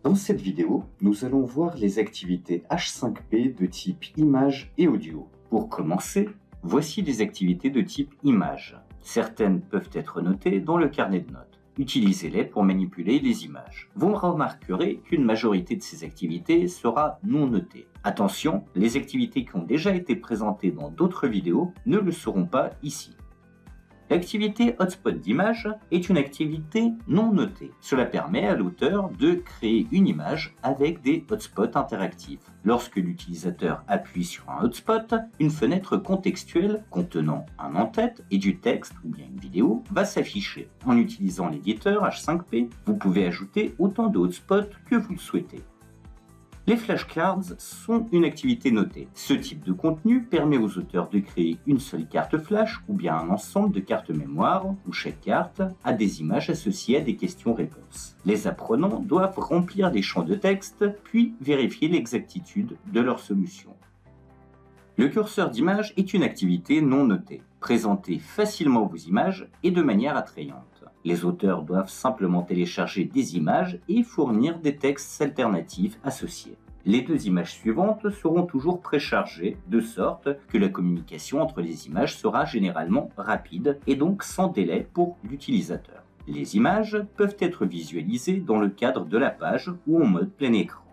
Dans cette vidéo, nous allons voir les activités H5P de type image et audio. Pour commencer, voici les activités de type image. Certaines peuvent être notées dans le carnet de notes. Utilisez-les pour manipuler les images. Vous remarquerez qu'une majorité de ces activités sera non notée. Attention, les activités qui ont déjà été présentées dans d'autres vidéos ne le seront pas ici. L'activité hotspot d'image est une activité non notée. Cela permet à l'auteur de créer une image avec des hotspots interactifs. Lorsque l'utilisateur appuie sur un hotspot, une fenêtre contextuelle contenant un en-tête et du texte ou bien une vidéo va s'afficher. En utilisant l'éditeur H5P, vous pouvez ajouter autant de hotspots que vous le souhaitez. Les flashcards sont une activité notée. Ce type de contenu permet aux auteurs de créer une seule carte flash ou bien un ensemble de cartes mémoire où chaque carte a des images associées à des questions-réponses. Les apprenants doivent remplir des champs de texte puis vérifier l'exactitude de leur solution. Le curseur d'image est une activité non notée. Présentez facilement vos images et de manière attrayante. Les auteurs doivent simplement télécharger des images et fournir des textes alternatifs associés. Les deux images suivantes seront toujours préchargées, de sorte que la communication entre les images sera généralement rapide et donc sans délai pour l'utilisateur. Les images peuvent être visualisées dans le cadre de la page ou en mode plein écran.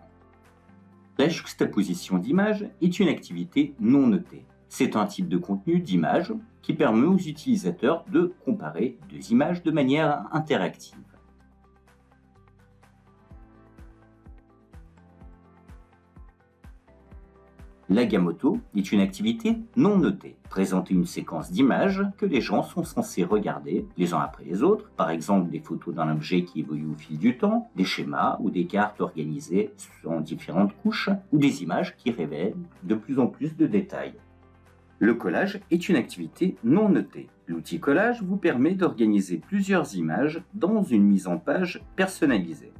La juxtaposition d'images est une activité non notée. C'est un type de contenu d'image qui permet aux utilisateurs de comparer deux images de manière interactive. La gamme auto est une activité non notée. Présenter une séquence d'images que les gens sont censés regarder les uns après les autres, par exemple des photos d'un objet qui évolue au fil du temps, des schémas ou des cartes organisées en différentes couches, ou des images qui révèlent de plus en plus de détails. Le collage est une activité non notée. L'outil collage vous permet d'organiser plusieurs images dans une mise en page personnalisée.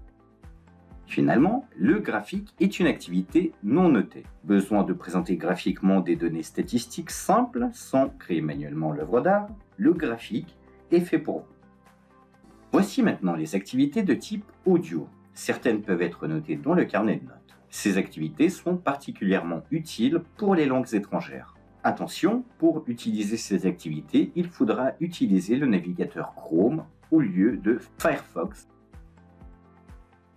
Finalement, le graphique est une activité non notée. Besoin de présenter graphiquement des données statistiques simples sans créer manuellement l'œuvre d'art, le graphique est fait pour vous. Voici maintenant les activités de type audio. Certaines peuvent être notées dans le carnet de notes. Ces activités sont particulièrement utiles pour les langues étrangères. Attention, pour utiliser ces activités, il faudra utiliser le navigateur Chrome au lieu de Firefox.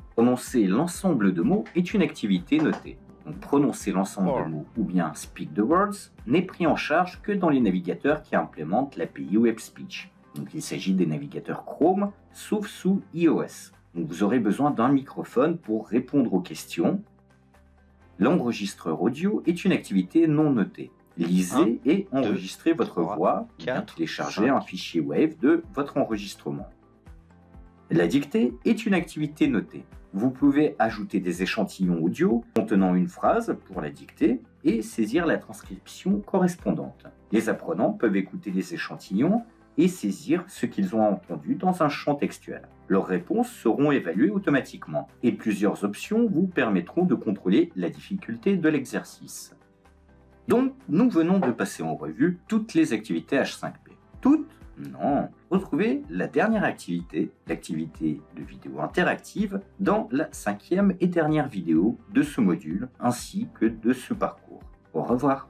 Prononcer l'ensemble de mots est une activité notée. Donc, prononcer l'ensemble de mots ou bien speak the words n'est pris en charge que dans les navigateurs qui implémentent l'API WebSpeech. Donc, il s'agit des navigateurs Chrome, sauf sous iOS. Donc, vous aurez besoin d'un microphone pour répondre aux questions. L'enregistreur audio est une activité non notée. Lisez et enregistrez votre voix, ou bien téléchargez un fichier WAV de votre enregistrement. La dictée est une activité notée. Vous pouvez ajouter des échantillons audio contenant une phrase pour la dicter et saisir la transcription correspondante. Les apprenants peuvent écouter les échantillons et saisir ce qu'ils ont entendu dans un champ textuel. Leurs réponses seront évaluées automatiquement et plusieurs options vous permettront de contrôler la difficulté de l'exercice. Donc, nous venons de passer en revue toutes les activités H5P. Toutes? Non. Retrouvez la dernière activité, l'activité de vidéo interactive, dans la 5e et dernière vidéo de ce module, ainsi que de ce parcours. Au revoir.